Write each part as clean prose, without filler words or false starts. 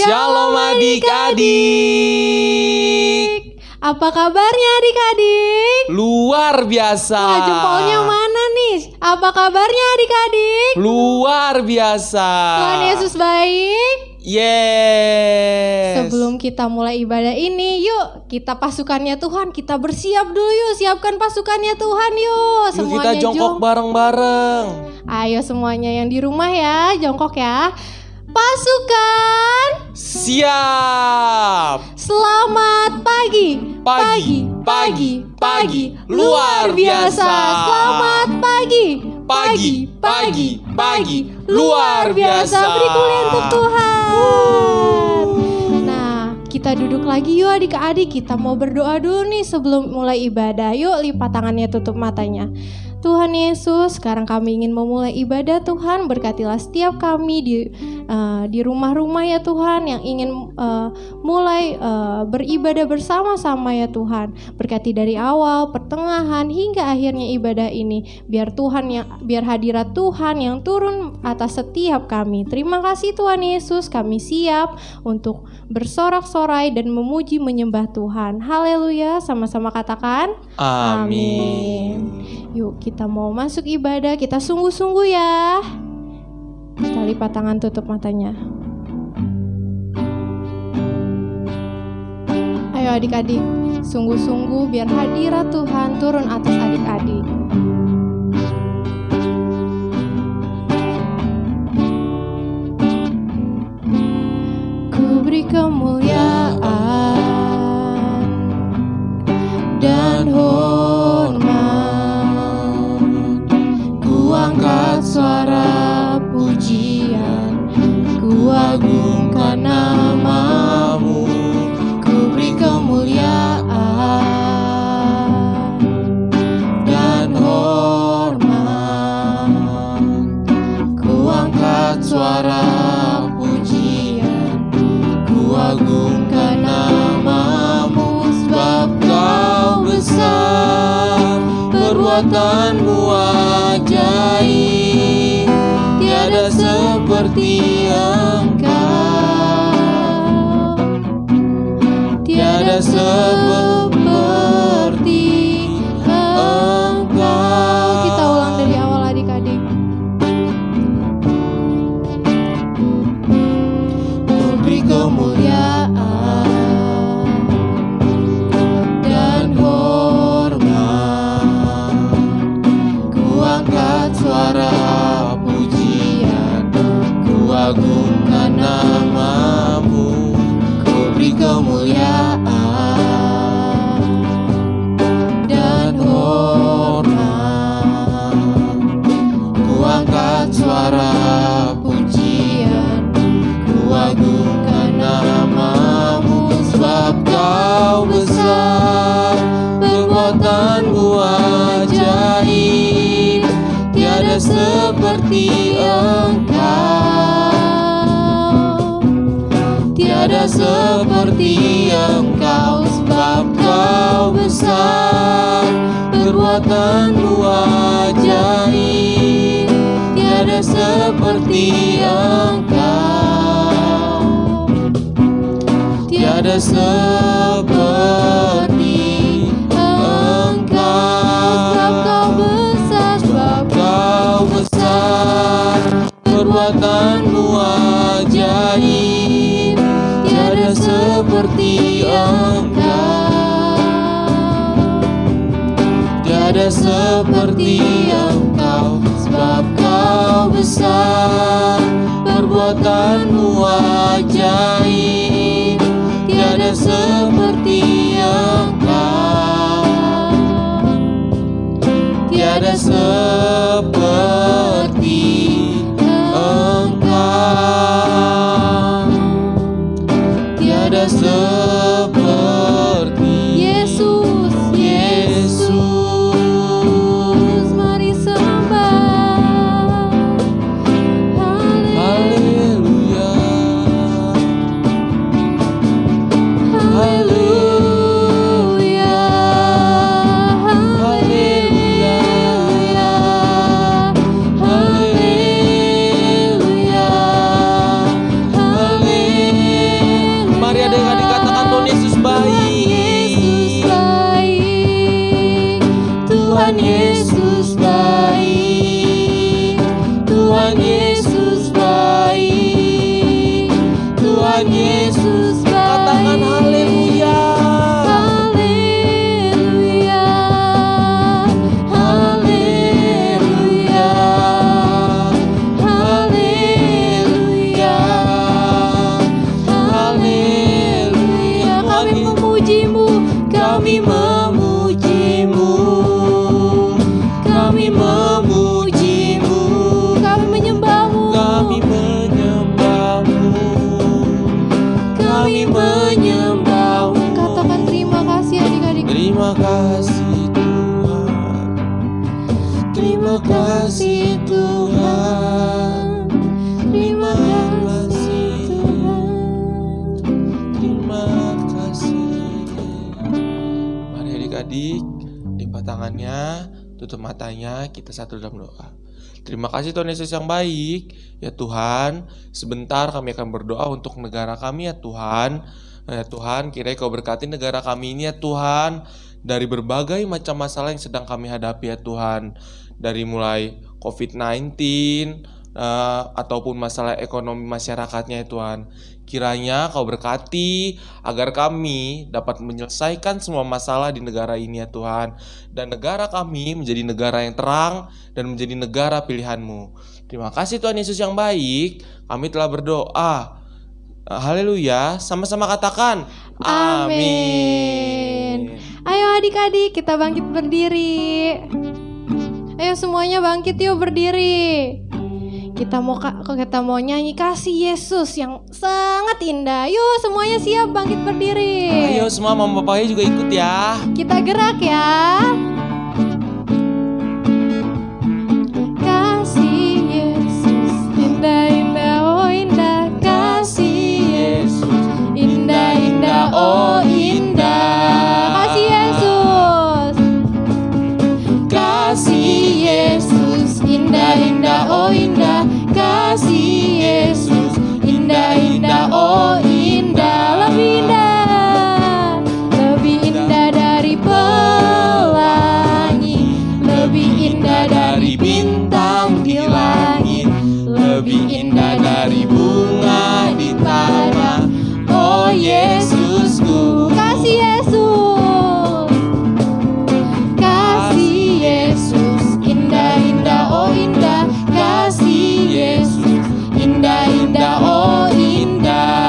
Shalom adik-adik. Apa kabarnya adik-adik? Luar biasa. Wah, jempolnya mana nih? Apa kabarnya adik-adik? Luar biasa. Tuhan Yesus baik. Yes. Sebelum kita mulai ibadah ini, yuk kita pasukannya Tuhan, kita bersiap dulu yuk. Siapkan pasukannya Tuhan yuk. Yuk kita jongkok bareng-bareng. Ayo semuanya yang di rumah ya, jongkok ya. Pasukan siap. Selamat pagi. Pagi. Luar biasa. Selamat pagi. Pagi. Luar biasa. Beri kemuliaan untuk Tuhan. Nah, kita duduk lagi yuk adik-adik. Kita mau berdoa dulu nih sebelum mulai ibadah. Yuk lipat tangannya, tutup matanya. Tuhan Yesus, sekarang kami ingin memulai ibadah Tuhan. Berkatilah setiap kami di rumah-rumah ya Tuhan, yang ingin mulai beribadah bersama-sama ya Tuhan. Berkati dari awal, pertengahan hingga akhirnya ibadah ini. Biar hadirat Tuhan yang turun atas setiap kami. Terima kasih Tuhan Yesus, kami siap untuk bersorak-sorai dan memuji menyembah Tuhan. Haleluya, sama-sama katakan amin. Yuk kita mau masuk ibadah, kita sungguh-sungguh ya. Kita lipat tangan, tutup matanya. Ayo adik-adik, sungguh-sungguh biar hadirat Tuhan turun atas adik-adik. Ku beri kemuliaan dan hormat, angkat suara pujian, ku agungkan namamu, ku beri kemuliaan dan hormat, ku angkat suara pujian, ku agungkan namamu, sebab kau besar, perbuatanmu ajaib, tiada seperti Engkau, tiada seperti Engkau. Kita ulang dari awal adik-adik. Ku beri kemuliaan dan hormat, ku angkat suara pujian, ku agungkan namamu, ku beri kemuliaan dan hormat, ku angkat suara pujian, ku agungkan namamu, sebab kau besar, perbuatanmu ajaib, tiada seperti Engkau, tiada seperti Engkau, sebab kau besar, perbuatanmu ajaib, tiada seperti Engkau, tiada seperti Engkau, sebab kau besar, perbuatanmu ajaib, tiada seperti Engkau, tiada seperti Engkau, sebab kau besar, perbuatanmu ajaib, tiada seperti Engkau, tiada seperti Engkau, tiada seperti Yesus. Mari sembah. Haleluya. Haleluya. Yesus baik, Tuhan Yesus baik, Tuhan Yesus baik. Katakan haleluya. Haleluya, haleluya, haleluya, haleluya. Kami memujimu, kami memujimu, kami memujimu, kami menyembahmu, Kami menyembahmu. kami menyembahmu. Katakan terima kasih adik-adik. Terima kasih Tuhan. Terima kasih Tuhan. Terima kasih Tuhan. Terima kasih. Mari adik-adik, lipat tangannya, tutup matanya, kita satu dalam doa. Terima kasih Tuhan Yesus yang baik. Ya Tuhan, sebentar kami akan berdoa untuk negara kami ya Tuhan. Ya Tuhan, kiranya Kau berkati negara kami ini ya Tuhan, dari berbagai macam masalah yang sedang kami hadapi ya Tuhan. Dari mulai COVID-19 ataupun masalah ekonomi masyarakatnya ya Tuhan. Kiranya Kau berkati agar kami dapat menyelesaikan semua masalah di negara ini ya Tuhan. Dan negara kami menjadi negara yang terang dan menjadi negara pilihan-Mu. Terima kasih Tuhan Yesus yang baik. Kami telah berdoa. Haleluya. Sama-sama katakan amin. Ayo adik-adik, kita bangkit berdiri. Ayo semuanya bangkit yuk berdiri. Kita mau nyanyi kasih Yesus yang sangat indah. Yuk semuanya siap bangkit berdiri. Ayo semua mama papanya juga ikut ya. Kita gerak ya. Kasih Yesus indah-indah, oh indah. Kasih Yesus indah-indah, oh indah. Kasih Yesus. Kasih Yesus indah-indah, oh indah. Kasih Yesus indah-indah, oh indah. Lebih indah, lebih indah dari pelangi, lebih indah dari bintang di langit, lebih indah dari bunga di taman. Oh Yesusku, kasih Yesus, kasih Yesus indah-indah, oh indah. Kasih Yesus indah-indah, oh indah.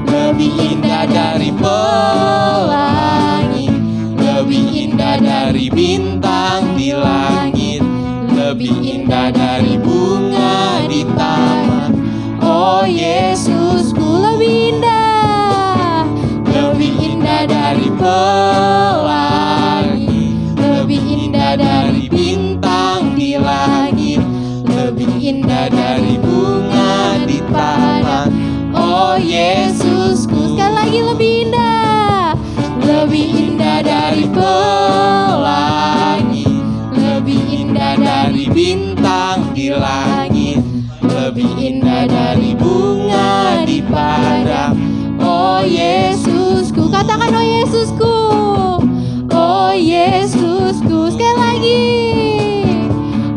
Lebih indah dari pelangi, lebih indah dari bintang di langit, lebih indah dari bunga di taman. Oh Yesusku, lebih indah, lebih indah dari pelangi, lebih indah dari bintang di langit, lebih indah dari bunga di taman. Oh Yesusku, sekali lagi lebih indah, lebih indah dari pelangi, lebih indah dari bintang di langit, lebih indah dari bunga di padang. Oh Yesusku, katakan oh Yesusku, oh Yesusku, sekali lagi.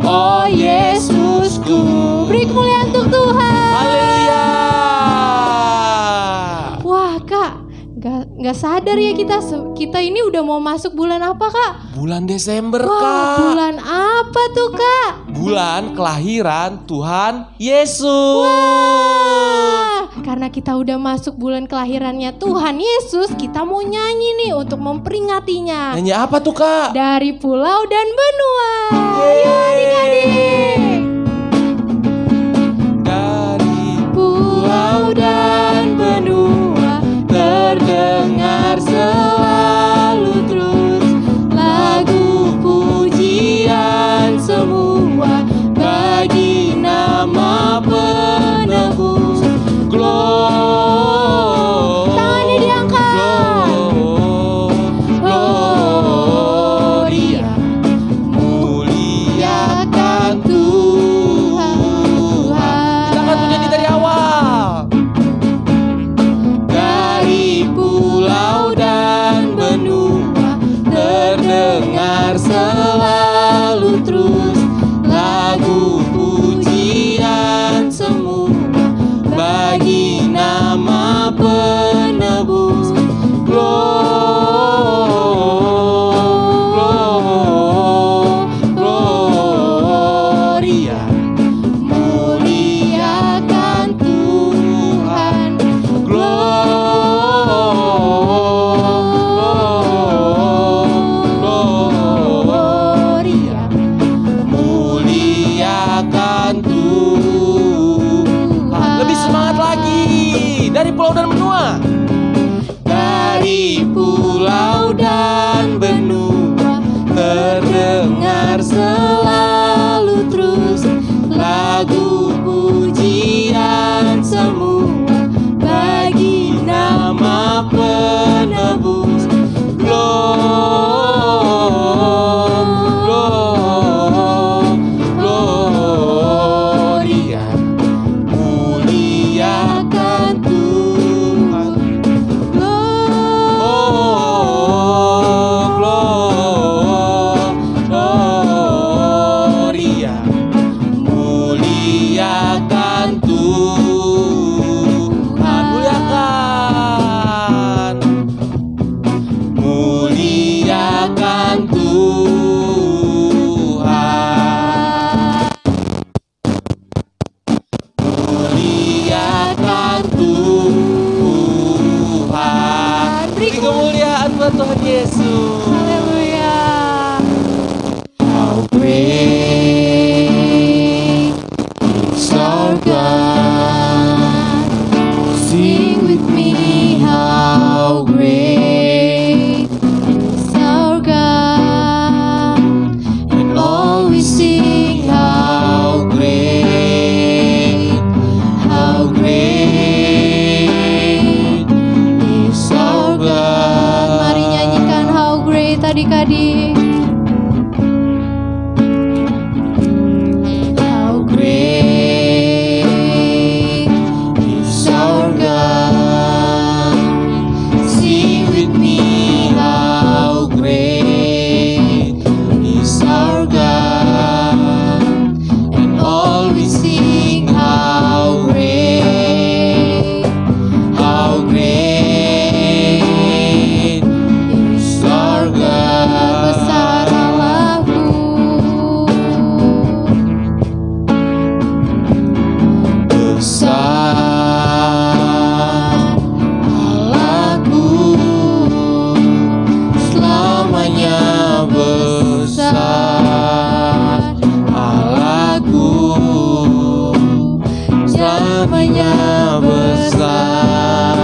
Oh Yesusku, beri kemuliaan untuk Tuhan. Haleluya. Wah Kak, nggak sadar ya kita ini udah mau masuk bulan apa Kak? Bulan Desember Wah, Kak. bulan apa tuh Kak? Bulan kelahiran Tuhan Yesus. Wah, karena kita udah masuk bulan kelahirannya Tuhan Yesus, kita mau nyanyi nih untuk memperingatinya. Nyanyi apa tuh Kak? Dari pulau dan benua. Ayo adik-adik. Dari Pulau dan benua terdengar selalu terus lagu pujian semua bagi nama penebus. Tangannya diangkat. Gloria, muliakan Tuhan. dari pulau dan benua. Dari pulau dan benua terdengar selalu terus lagu pujian semua bagi nama penebus. Gloria, muliakan Tuhan. Gloria, muliakan Tuhan. Muliakan Tuhan. Muliakan Tuhan. Beri kemuliaan buat Tuhan Yesus. Haleluya. How great is our God. Sing with me, how great is our God. And all we sing, how great is our God. Mari nyanyikan how great adik-adik. How great is our God. Sing with me, how great is our God. And all we sing, how great is our God. Besar Allahku. Besar Allahku, selamanya besar Allahku, selamanya besar.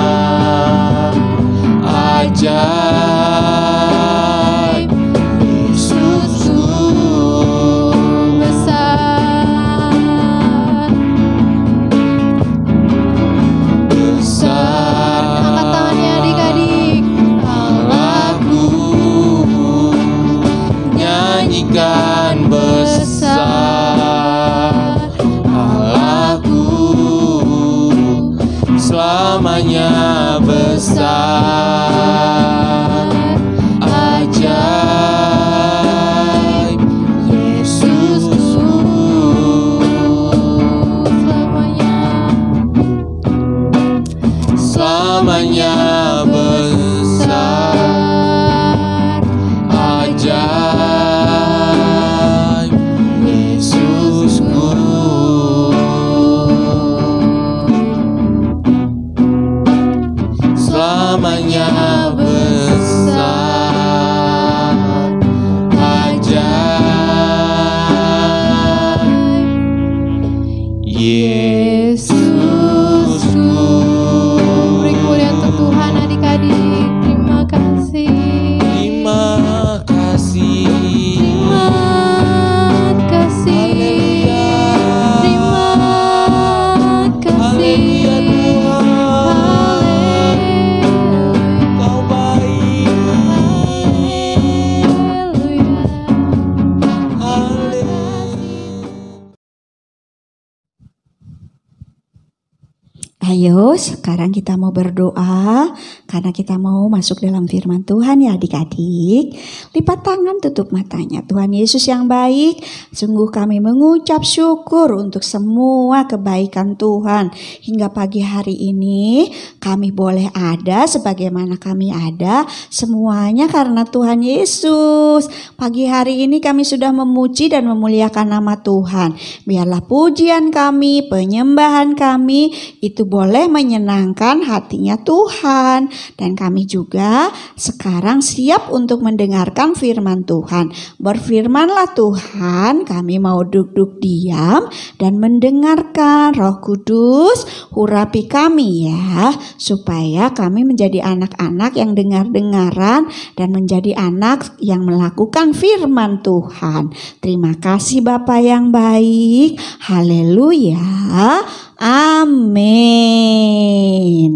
Ajaib Yesusku Besar. besar. Angkat tangannya adik-adik. Allahku, nyanyikan besar Allahku, selamanya besar. Ajaib Yesusku, selamanya besar. Ajaib Yesusku, selamanya besar. Ajaib Yesusku. Beri kemuliaan untuk Tuhan adik-adik. Terima kasih. Terima kasih. Terima kasih. Terima kasih. Haleluya Tuhan. Haleluya. Kau baik. Haleluya. Ayo sekarang kita mau berdoa karena kita mau masuk dalam firman Tuhan ya adik-adik. Lipat tangan, tutup matanya. Tuhan Yesus yang baik, sungguh kami mengucap syukur untuk semua kebaikan Tuhan. Hingga pagi hari ini kami boleh ada sebagaimana kami ada, semuanya karena Tuhan Yesus. Pagi hari ini kami sudah memuji dan memuliakan nama Tuhan. Biarlah pujian kami, penyembahan kami itu boleh menyenangkan hatinya Tuhan. Dan kami juga sekarang siap untuk mendengarkan firman Tuhan. Berfirmanlah Tuhan, kami mau duduk diam dan mendengarkan. Roh Kudus, urapi kami ya, supaya kami menjadi anak-anak yang dengar-dengaran dan menjadi anak yang melakukan firman Tuhan. Terima kasih Bapa yang baik. Haleluya. Amin.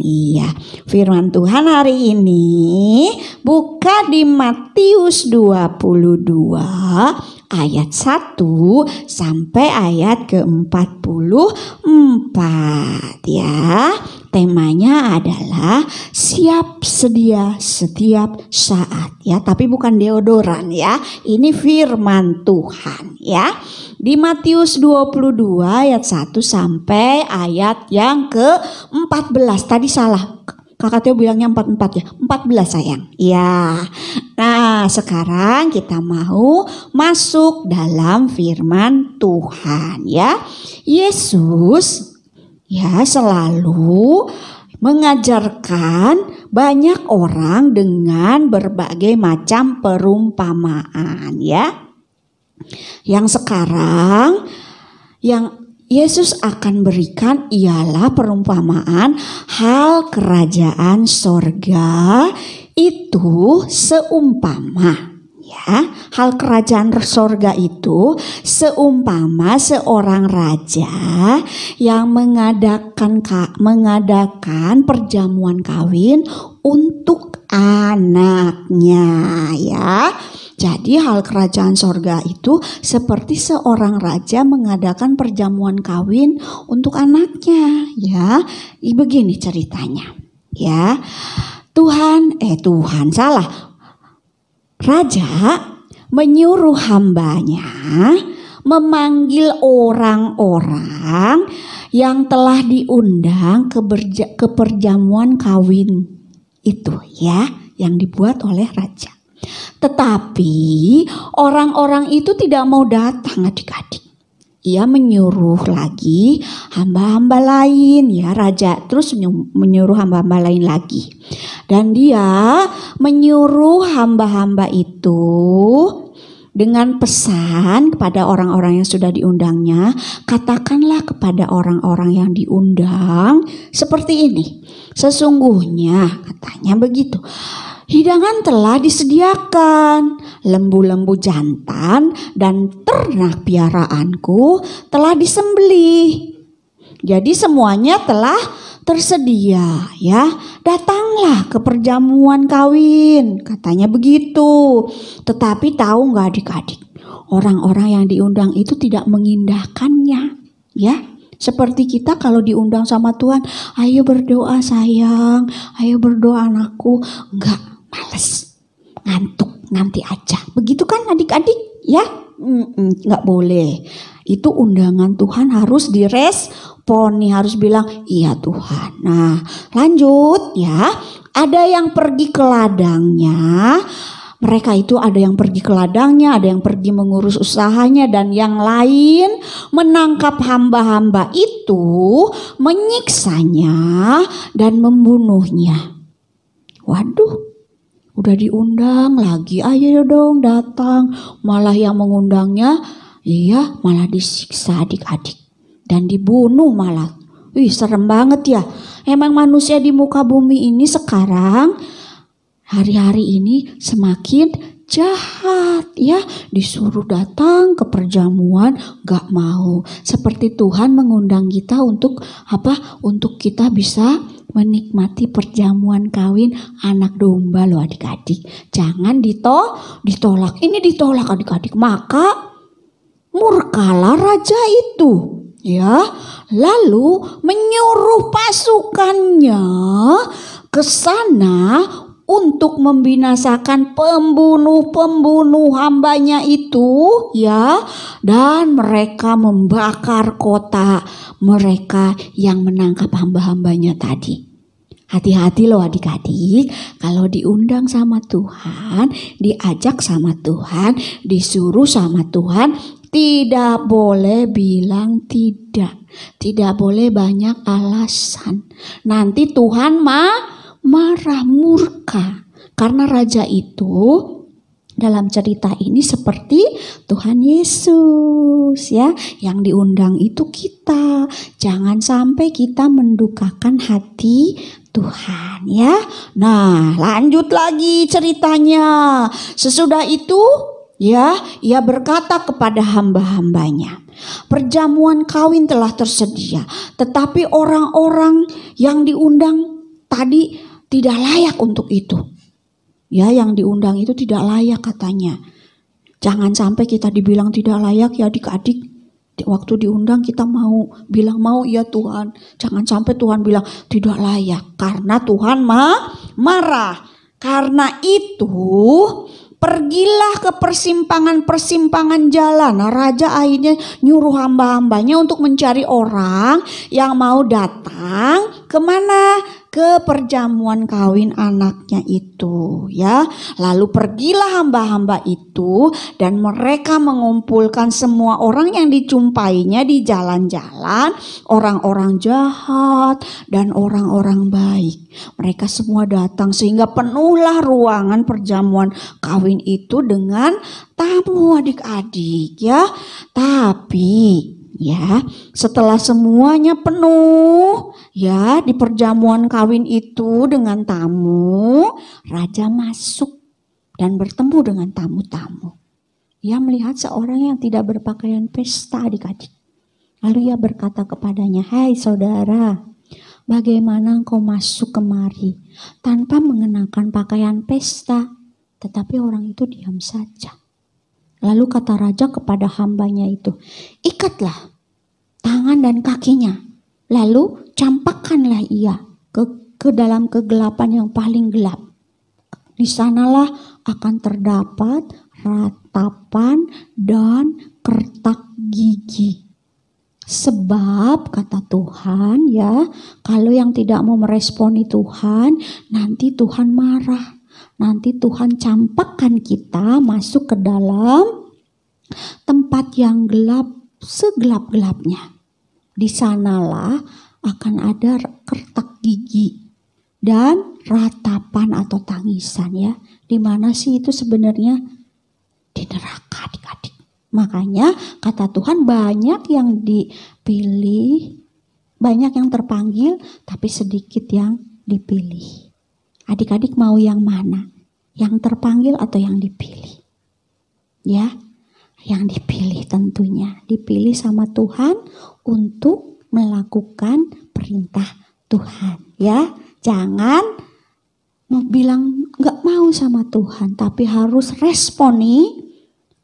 Iya, firman Tuhan hari ini buka di Matius 22 ayat 1 sampai ayat ke-44 ya. Temanya adalah siap sedia setiap saat ya, tapi bukan deodoran ya. Ini firman Tuhan ya. Di Matius 22 ayat 1 sampai ayat yang ke-14. Tadi salah. Kakak Teo bilangnya 44 ya. 14 sayang. Ya. Nah, sekarang kita mau masuk dalam firman Tuhan ya. Yesus ya selalu mengajarkan banyak orang dengan berbagai macam perumpamaan ya. Yang sekarang yang Yesus akan berikan ialah perumpamaan hal kerajaan sorga itu seumpama ya. Hal kerajaan sorga itu seumpama seorang raja yang mengadakan perjamuan kawin untuk anaknya ya. Jadi hal kerajaan sorga itu seperti seorang raja mengadakan perjamuan kawin untuk anaknya ya. Begini ceritanya ya. Raja menyuruh hambanya memanggil orang-orang yang telah diundang ke perjamuan kawin itu ya, yang dibuat oleh raja. Tetapi orang-orang itu tidak mau datang adik-adik. Ia menyuruh lagi hamba-hamba lain ya, raja terus menyuruh hamba-hamba lain lagi. Dan dia menyuruh hamba-hamba itu dengan pesan kepada orang-orang yang sudah diundangnya, katakanlah kepada orang-orang yang diundang seperti ini. Sesungguhnya katanya begitu. Hidangan telah disediakan, lembu-lembu jantan dan ternak piaraanku telah disembelih. Jadi semuanya telah tersedia ya. Datanglah ke perjamuan kawin, katanya begitu. Tetapi tahu nggak adik-adik, orang-orang yang diundang itu tidak mengindahkannya ya. Seperti kita kalau diundang sama Tuhan, ayo berdoa sayang, ayo berdoa anakku. Enggak, males, ngantuk, nanti aja. Begitu kan adik-adik ya? Enggak boleh. Itu undangan Tuhan harus diresponi, harus bilang iya Tuhan. Nah lanjut ya, ada yang pergi ke ladangnya. Mereka itu ada yang pergi ke ladangnya, ada yang pergi mengurus usahanya, dan yang lain menangkap hamba-hamba itu, menyiksanya dan membunuhnya. Waduh, udah diundang lagi, ayo dong datang. Malah yang mengundangnya, iya malah disiksa adik-adik dan dibunuh malah. Wih serem banget ya. Emang manusia di muka bumi ini sekarang hari-hari ini semakin jahat ya. Disuruh datang ke perjamuan gak mau. Seperti Tuhan mengundang kita untuk apa? Untuk kita bisa menikmati perjamuan kawin anak domba loh adik-adik. Jangan ditolak. Ini ditolak adik-adik, maka murkalah raja itu ya. Lalu menyuruh pasukannya ke sana untuk membinasakan pembunuh-pembunuh hambanya itu ya, dan mereka membakar kota mereka yang menangkap hamba-hambanya tadi. Hati-hati loh adik-adik, kalau diundang sama Tuhan, diajak sama Tuhan, disuruh sama Tuhan, tidak boleh bilang tidak. Tidak boleh banyak alasan. Nanti Tuhan marah, murka. Karena raja itu dalam cerita ini seperti Tuhan Yesus ya, yang diundang itu kita. Jangan sampai kita mendukakan hati Tuhan ya. Nah, lanjut lagi ceritanya. Sesudah itu ya, ia berkata kepada hamba-hambanya, perjamuan kawin telah tersedia, tetapi orang-orang yang diundang tadi tidak layak untuk itu. Ya, yang diundang itu tidak layak katanya. Jangan sampai kita dibilang tidak layak ya adik-adik. Waktu diundang kita bilang mau ya Tuhan. Jangan sampai Tuhan bilang tidak layak. Karena Tuhan marah. Karena itu pergilah ke persimpangan-persimpangan jalan. Nah, raja akhirnya nyuruh hamba-hambanya untuk mencari orang yang mau datang kemana? Ke perjamuan kawin anaknya itu ya. Lalu pergilah hamba-hamba itu dan mereka mengumpulkan semua orang yang dijumpainya di jalan-jalan, orang-orang jahat dan orang-orang baik. Mereka semua datang sehingga penuhlah ruangan perjamuan kawin itu dengan tamu adik-adik ya. Tapi ya, setelah semuanya penuh ya di perjamuan kawin itu dengan tamu, raja masuk dan bertemu dengan tamu-tamu. Ia melihat seorang yang tidak berpakaian pesta adik-adik. Lalu ia berkata kepadanya, "Hai saudara, bagaimana engkau masuk kemari tanpa mengenakan pakaian pesta?" Tetapi orang itu diam saja. Lalu kata raja kepada hambanya itu, "Ikatlah tangan dan kakinya, lalu campakkanlah ia ke dalam kegelapan yang paling gelap. Di sanalah akan terdapat ratapan dan kertak gigi. Sebab kata Tuhan ya, kalau yang tidak mau meresponi Tuhan, nanti Tuhan marah. Nanti Tuhan campakkan kita masuk ke dalam tempat yang gelap segelap-gelapnya. Di sanalah akan ada kertak gigi dan ratapan atau tangisan ya. Di mana sih itu sebenarnya? Di neraka adik-adik. Makanya kata Tuhan banyak yang dipilih, banyak yang terpanggil, tapi sedikit yang dipilih. Adik-adik mau yang mana? Yang terpanggil atau yang dipilih? Ya, yang dipilih tentunya. Dipilih sama Tuhan untuk melakukan perintah Tuhan. Ya, jangan bilang gak mau sama Tuhan, tapi harus responi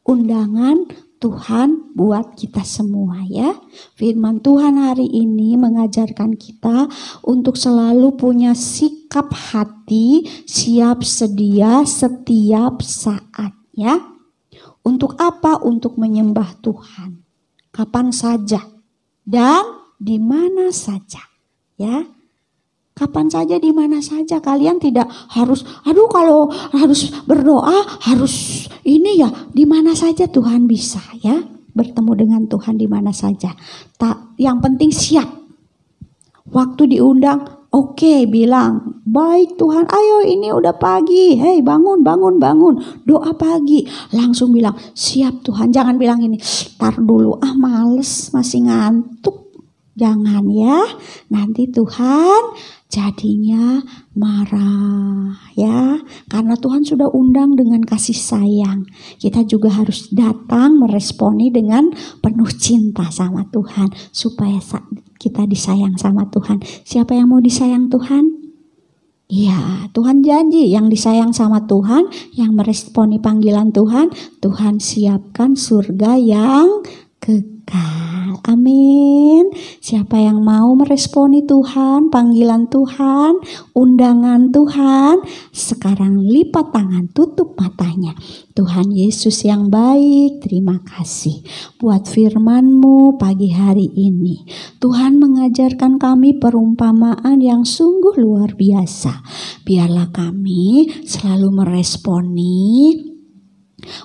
undangan Tuhan buat kita semua ya. Firman Tuhan hari ini mengajarkan kita untuk selalu punya sikap hati siap sedia setiap saat ya. Untuk apa? Untuk menyembah Tuhan. Kapan saja dan di mana saja ya. Kapan saja, di mana saja. Kalian tidak harus, kalau harus berdoa, harus ini ya, di mana saja Tuhan bisa ya. Bertemu dengan Tuhan di mana saja. Yang penting siap. Waktu diundang, oke, bilang, baik Tuhan, ayo ini udah pagi. Hei bangun. Doa pagi. Langsung bilang, siap Tuhan. Jangan bilang ini, tar dulu, males, masih ngantuk. Jangan ya, nanti Tuhan jadinya marah ya. Karena Tuhan sudah undang dengan kasih sayang. Kita juga harus datang meresponi dengan penuh cinta sama Tuhan. Supaya kita disayang sama Tuhan. Siapa yang mau disayang Tuhan? Ya, Tuhan janji yang disayang sama Tuhan, yang meresponi panggilan Tuhan, Tuhan siapkan surga yang kekal. kekal. Amin. Siapa yang mau meresponi Tuhan, panggilan Tuhan, undangan Tuhan, sekarang lipat tangan, tutup matanya. Tuhan Yesus yang baik, terima kasih buat firman-Mu pagi hari ini. Tuhan mengajarkan kami perumpamaan yang sungguh luar biasa. Biarlah kami selalu meresponi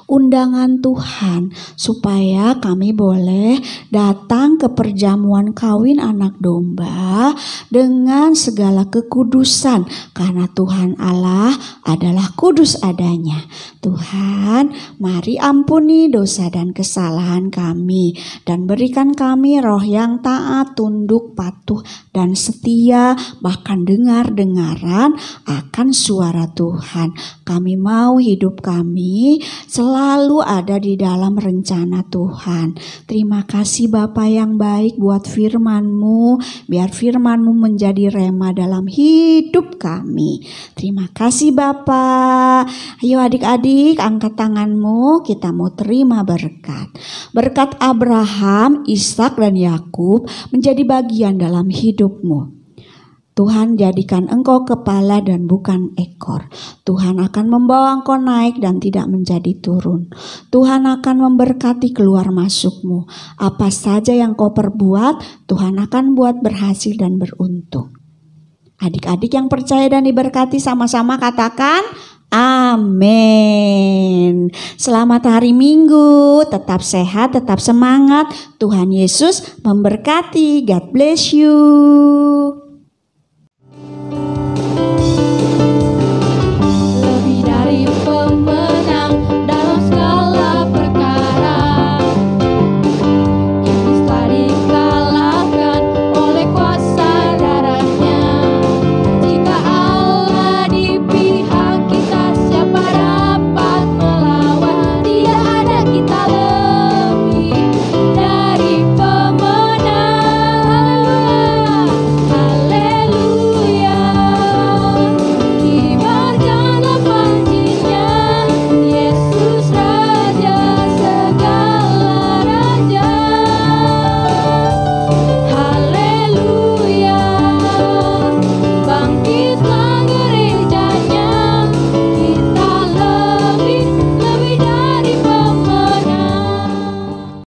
undangan Tuhan, supaya kami boleh datang ke perjamuan kawin anak domba dengan segala kekudusan, karena Tuhan Allah adalah kudus adanya. Tuhan, mari ampuni dosa dan kesalahan kami, dan berikan kami roh yang taat, tunduk, patuh, dan setia, bahkan dengar-dengaran akan suara Tuhan. Kami mau hidup kami selalu ada di dalam rencana Tuhan. Terima kasih Bapa yang baik buat firman-Mu. Biar firman-Mu menjadi rema dalam hidup kami. Terima kasih Bapa. Ayo adik-adik, angkat tanganmu, kita mau terima berkat. Berkat Abraham, Ishak dan Yakub menjadi bagian dalam hidupmu. Tuhan jadikan engkau kepala dan bukan ekor. Tuhan akan membawa engkau naik dan tidak menjadi turun. Tuhan akan memberkati keluar masukmu. Apa saja yang kau perbuat, Tuhan akan buat berhasil dan beruntung. Adik-adik yang percaya dan diberkati, sama-sama katakan amin. Selamat hari Minggu, tetap sehat, tetap semangat. Tuhan Yesus memberkati. God bless you.